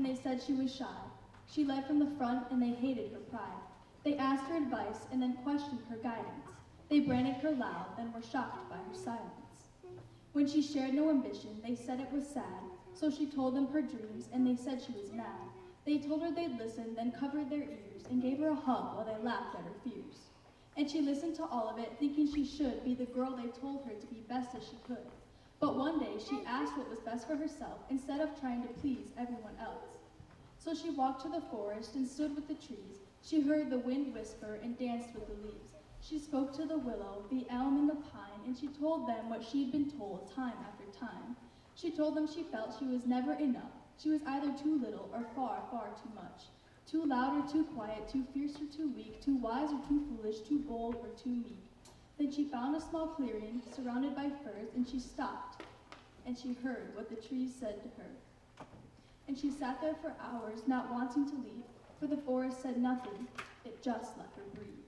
they said she was shy. She led from the front, and they hated her pride. They asked her advice and then questioned her guidance. They branded her loud, then were shocked by her silence. When she shared no ambition, they said it was sad, so she told them her dreams, and they said she was mad. They told her they'd listen, then covered their ears, and gave her a hug while they laughed at her fears. And she listened to all of it, thinking she should be the girl they told her to be best as she could. But one day, she asked what was best for herself, instead of trying to please everyone else. So she walked to the forest and stood with the trees. She heard the wind whisper and danced with the leaves. She spoke to the willow, the elm, and the pine, and she told them what she'd been told time after time. She told them she felt she was never enough. She was either too little or far, far too much. Too loud or too quiet, too fierce or too weak, too wise or too foolish, too bold or too meek. Then she found a small clearing, surrounded by firs, and she stopped, and she heard what the trees said to her. And she sat there for hours, not wanting to leave, for the forest said nothing, it just let her breathe.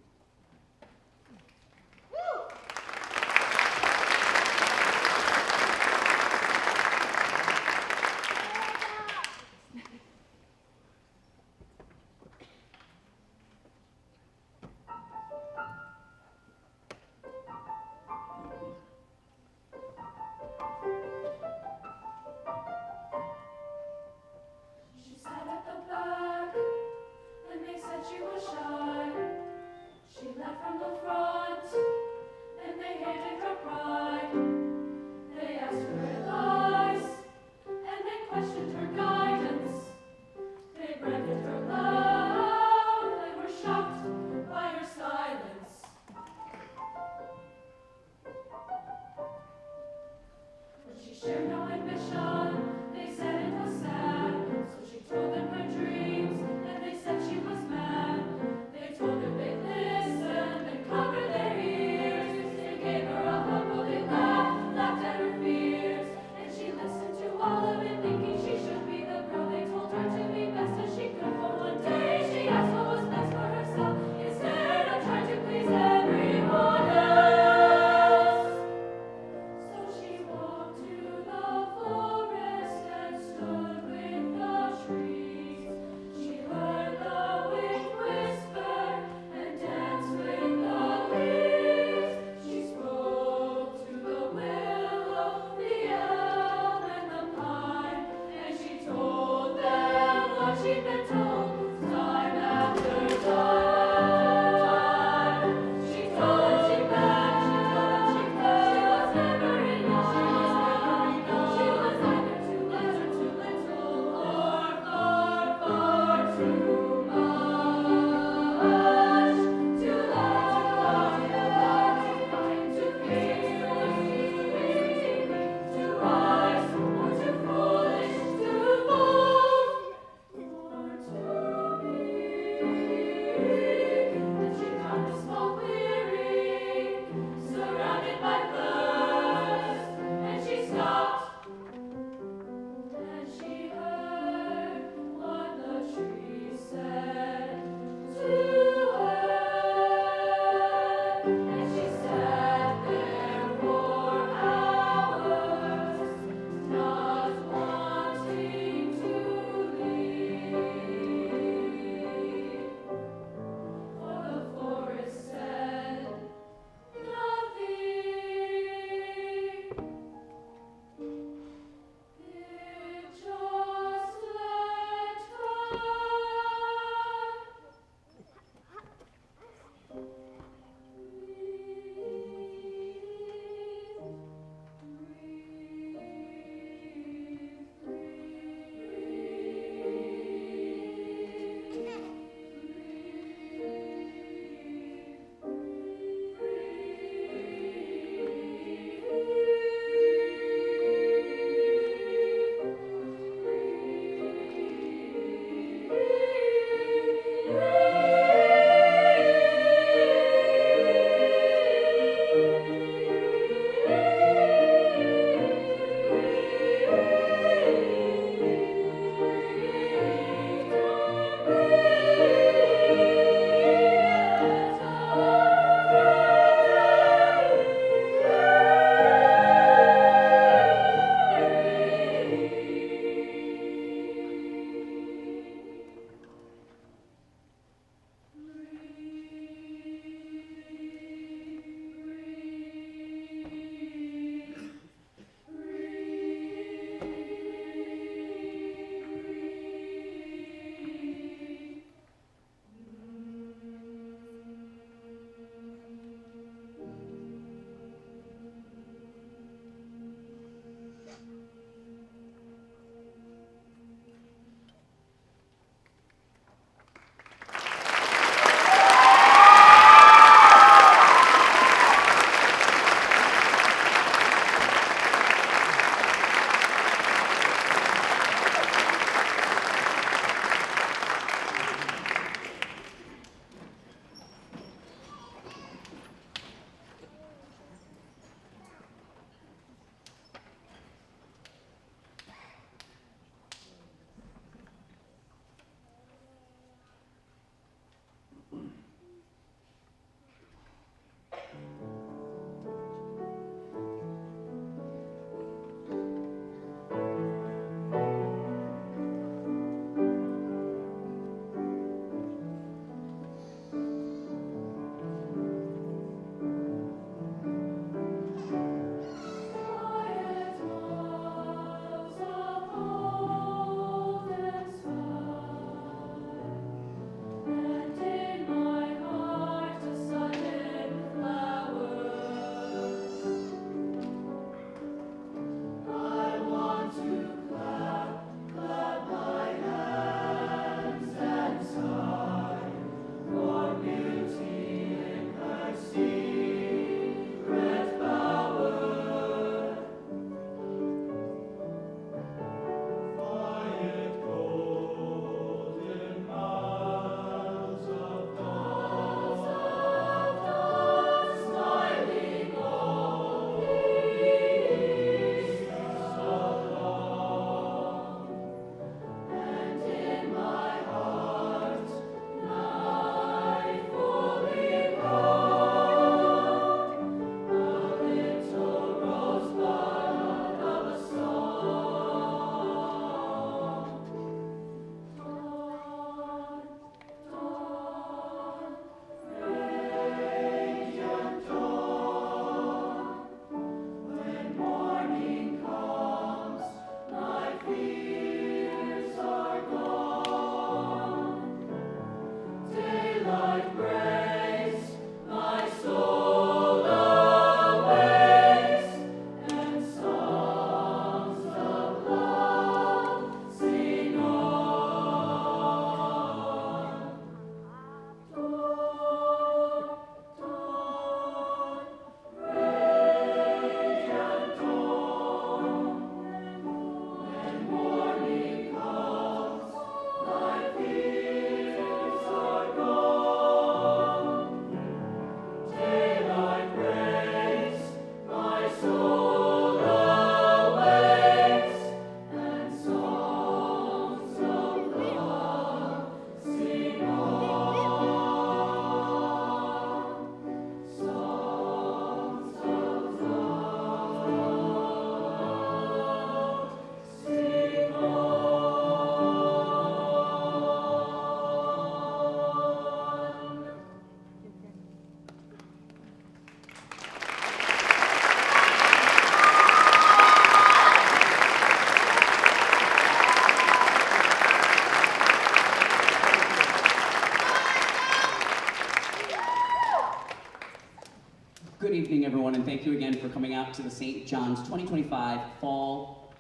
Good evening, everyone, and thank you again for coming out to the St. John's 2025 Fall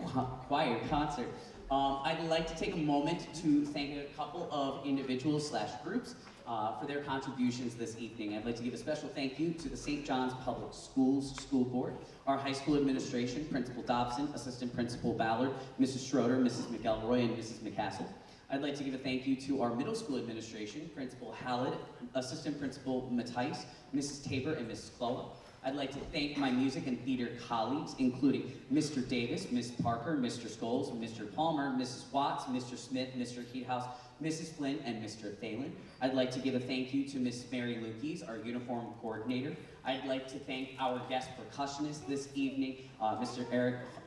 Choir Concert. I'd like to take a moment to thank a couple of individuals/groups for their contributions this evening. I'd like to give a special thank you to the St. John's Public Schools School Board, our high school administration, Principal Davison, Assistant Principal Ballard, Mrs. Schroeder, Mrs. McElroy, and Mrs. McCassell. I'd like to give a thank you to our middle school administration, Principal Hallett, Assistant Principal Mattice, Mrs. Tabor, and Mrs. Cloa. I'd like to thank my music and theater colleagues, including Mr. Davis, Ms. Parker, Mr. Scholes, Mr. Palmer, Mrs. Watts, Mr. Smith, Mr. Keathouse, Mrs. Flynn, and Mr. Thalen. I'd like to give a thank you to Miss Mary Lukes, our uniform coordinator. I'd like to thank our guest percussionist this evening, Mr.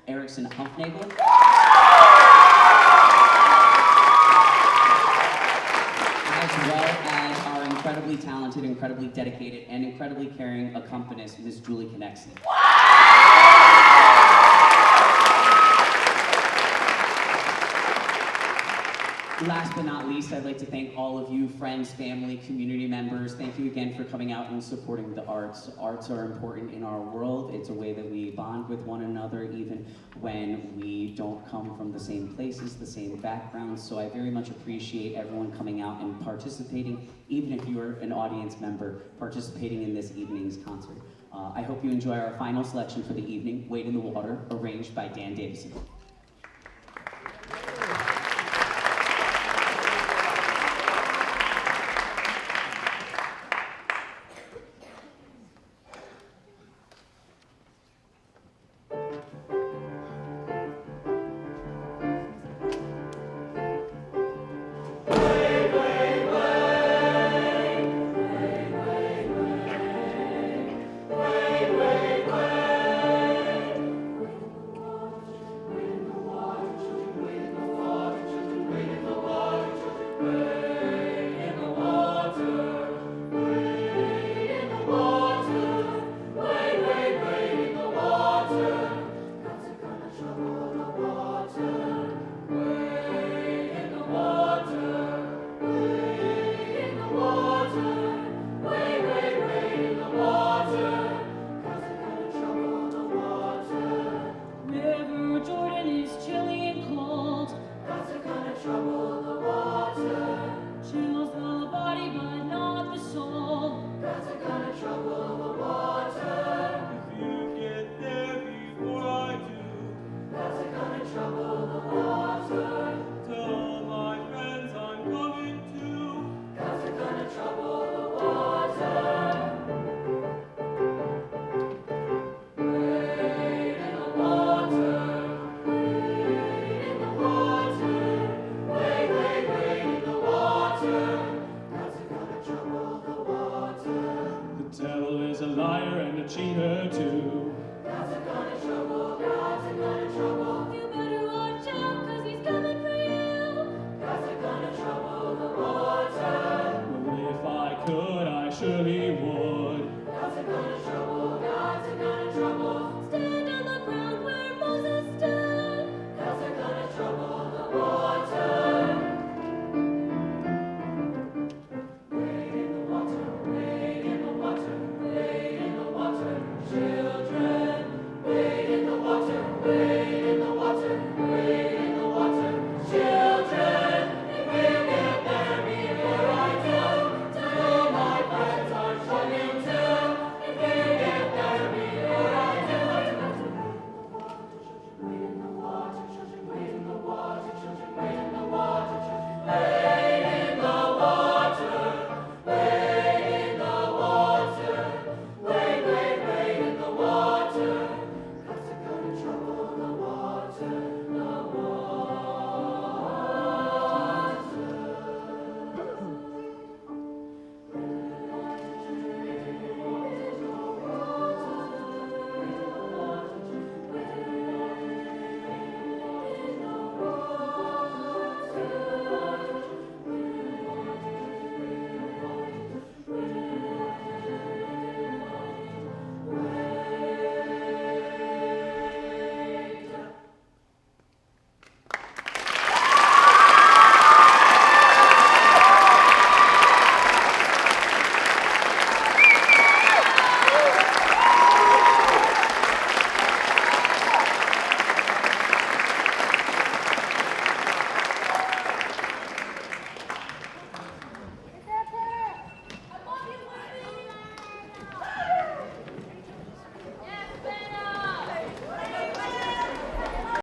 Erickson Humpnagel. As well as our incredibly talented, incredibly dedicated, and incredibly caring accompanist, Ms. Julie Connexon. Last but not least, I'd like to thank all of you, friends, family, community members. Thank you again for coming out and supporting the arts. Arts are important in our world. It's a way that we bond with one another, even when we don't come from the same places, the same backgrounds. So I very much appreciate everyone coming out and participating, even if you're an audience member, participating in this evening's concert. I hope you enjoy our final selection for the evening, Wade in the Water, arranged by Dan Davison. Surely would.